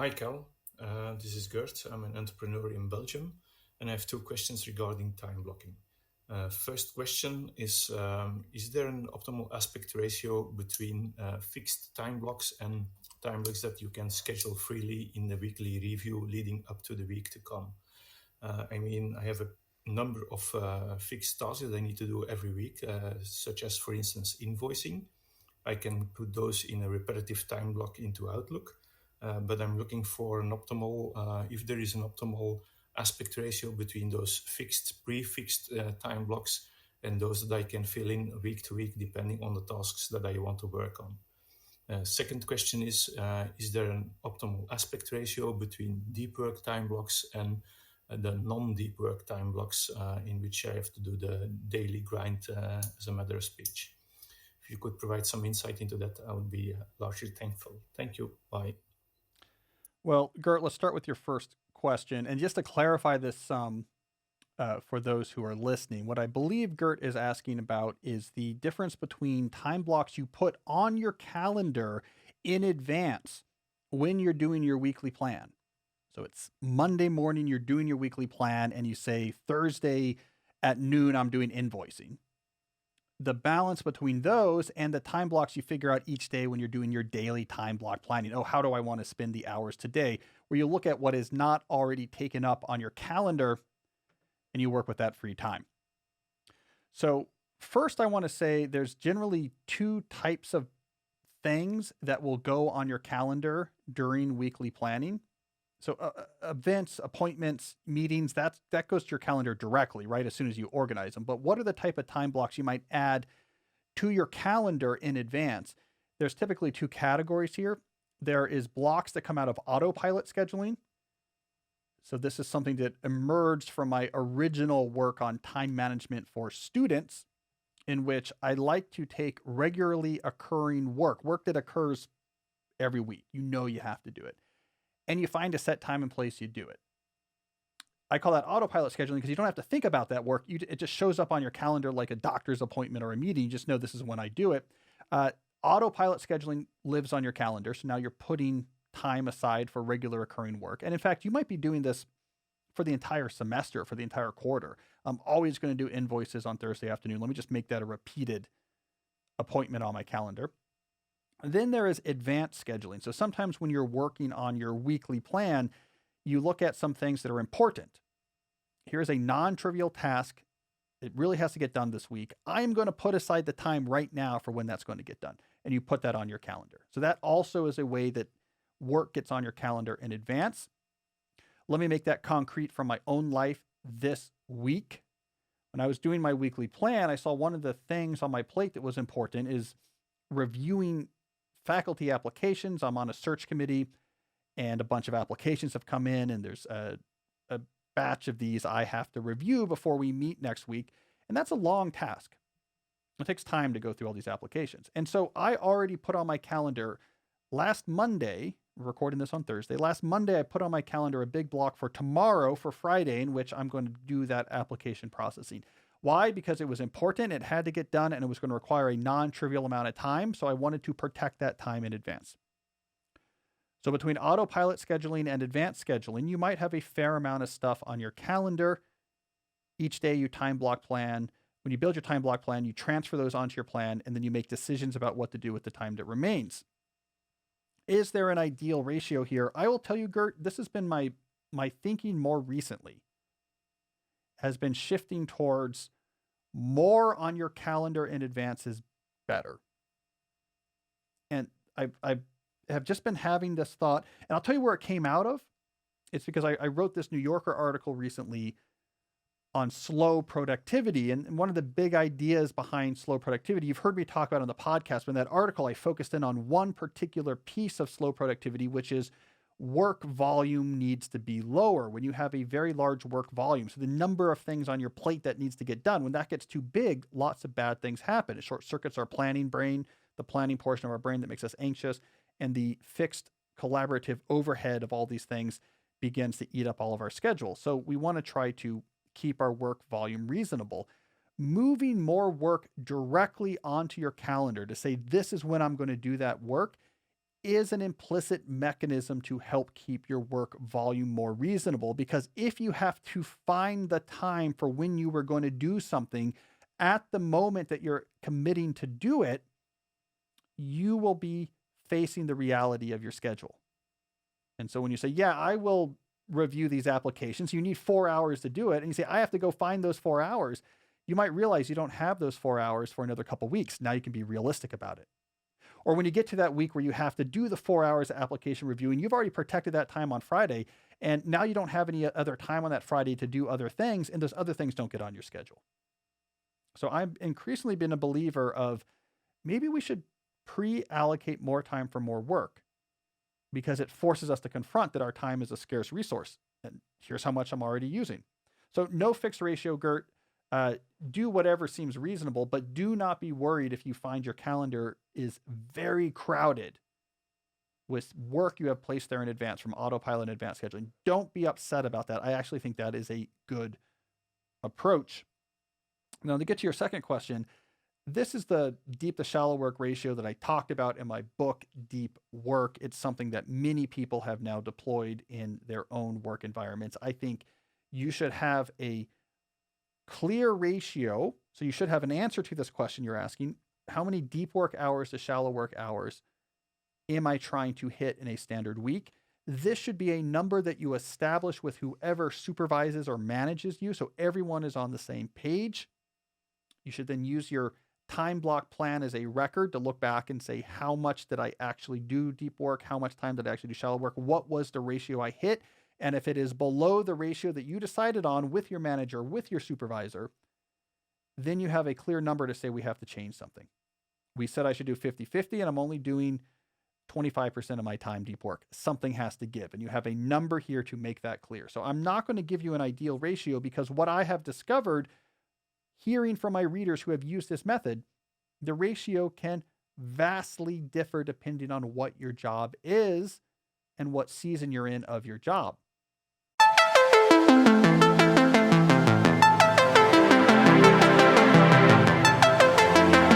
Hi, Cal. This is Gert. I'm an entrepreneur in Belgium, and I have two questions regarding time blocking. First question is there an optimal aspect ratio between fixed time blocks and time blocks that you can schedule freely in the weekly review leading up to the week to come? I have a number of fixed tasks that I need to do every week, such as, for instance, invoicing. I can put those in a repetitive time block into Outlook, but I'm looking for an optimal, if there is an optimal aspect ratio between those prefixed time blocks and those that I can fill in week to week depending on the tasks that I want to work on. Second question is there an optimal aspect ratio between deep work time blocks and the non-deep work time blocks in which I have to do the daily grind as a matter of speech? If you could provide some insight into that, I would be largely thankful. Thank you. Bye. Well, Gert, let's start with your first question. And just to clarify this for those who are listening, what I believe Gert is asking about is the difference between time blocks you put on your calendar in advance when you're doing your weekly plan. So it's Monday morning, you're doing your weekly plan, and you say Thursday at noon, I'm doing invoicing. The balance between those and the time blocks you figure out each day when you're doing your daily time block planning. Oh, how do I want to spend the hours today? Where you look at what is not already taken up on your calendar and you work with that free time. So, first, I want to say there's generally two types of things that will go on your calendar during weekly planning. So events, appointments, meetings, that goes to your calendar directly, right? As soon as you organize them. But what are the type of time blocks you might add to your calendar in advance? There's typically two categories here. There is blocks that come out of autopilot scheduling. So this is something that emerged from my original work on time management for students, in which I like to take regularly occurring work that occurs every week. You know you have to do it. And you find a set time and place you do it. I call that autopilot scheduling because you don't have to think about that work. It just shows up on your calendar like a doctor's appointment or a meeting. You just know this is when I do it. Autopilot scheduling lives on your calendar. So now you're putting time aside for regular occurring work. And in fact, you might be doing this for the entire semester, for the entire quarter. I'm always going to do invoices on Thursday afternoon. Let me just make that a repeated appointment on my calendar. Then there is advanced scheduling. So sometimes when you're working on your weekly plan, you look at some things that are important. Here's a non-trivial task. It really has to get done this week. I'm going to put aside the time right now for when that's going to get done. And you put that on your calendar. So that also is a way that work gets on your calendar in advance. Let me make that concrete from my own life this week. When I was doing my weekly plan, I saw one of the things on my plate that was important is reviewing faculty applications. I'm on a search committee and a bunch of applications have come in, and there's a batch of these I have to review before we meet next week. And that's a long task. It takes time to go through all these applications. And so I already put on my calendar last Monday, we're recording this on Thursday. Last Monday, I put on my calendar a big block for tomorrow, for Friday, in which I'm going to do that application processing. Why? Because it was important, it had to get done, and it was going to require a non-trivial amount of time, so I wanted to protect that time in advance. So between autopilot scheduling and advanced scheduling, you might have a fair amount of stuff on your calendar. Each day you time block plan. When you build your time block plan, you transfer those onto your plan, and then you make decisions about what to do with the time that remains. Is there an ideal ratio here? I will tell you, Gert, this has been my thinking more recently, has been shifting towards more on your calendar in advance is better. And I have just been having this thought, and I'll tell you where it came out of. It's because I wrote this New Yorker article recently on slow productivity. And one of the big ideas behind slow productivity, you've heard me talk about on the podcast, but in that article, I focused in on one particular piece of slow productivity, which is work volume needs to be lower when you have a very large work volume. So the number of things on your plate that needs to get done, when that gets too big, lots of bad things happen. It short circuits our planning brain, the planning portion of our brain that makes us anxious, and the fixed collaborative overhead of all these things begins to eat up all of our schedule. So we want to try to keep our work volume reasonable. Moving more work directly onto your calendar to say, this is when I'm going to do that work, is an implicit mechanism to help keep your work volume more reasonable, because if you have to find the time for when you were going to do something at the moment that you're committing to do it, you will be facing the reality of your schedule. And so when you say, yeah, I will review these applications, you need 4 hours to do it. And you say, I have to go find those 4 hours. You might realize you don't have those 4 hours for another couple of weeks. Now you can be realistic about it. Or when you get to that week where you have to do the 4 hours of application review and you've already protected that time on Friday, and now you don't have any other time on that Friday to do other things, and those other things don't get on your schedule. So I've increasingly been a believer of maybe we should pre-allocate more time for more work, because it forces us to confront that our time is a scarce resource. And here's how much I'm already using. So no fixed ratio, Gert. Do whatever seems reasonable, but do not be worried if you find your calendar is very crowded with work you have placed there in advance from Autopilot and advanced scheduling. Don't be upset about that. I actually think that is a good approach. Now, to get to your second question, this is the deep to shallow work ratio that I talked about in my book, Deep Work. It's something that many people have now deployed in their own work environments. I think you should have a clear ratio. So you should have an answer to this question you're asking. How many deep work hours to shallow work hours am I trying to hit in a standard week? This should be a number that you establish with whoever supervises or manages you, so everyone is on the same page. You should then use your time block plan as a record to look back and say, how much did I actually do deep work? How much time did I actually do shallow work? What was the ratio I hit? And if it is below the ratio that you decided on with your manager, with your supervisor, then you have a clear number to say we have to change something. We said I should do 50-50 and I'm only doing 25% of my time deep work. Something has to give. And you have a number here to make that clear. So I'm not going to give you an ideal ratio, because what I have discovered hearing from my readers who have used this method, the ratio can vastly differ depending on what your job is and what season you're in of your job.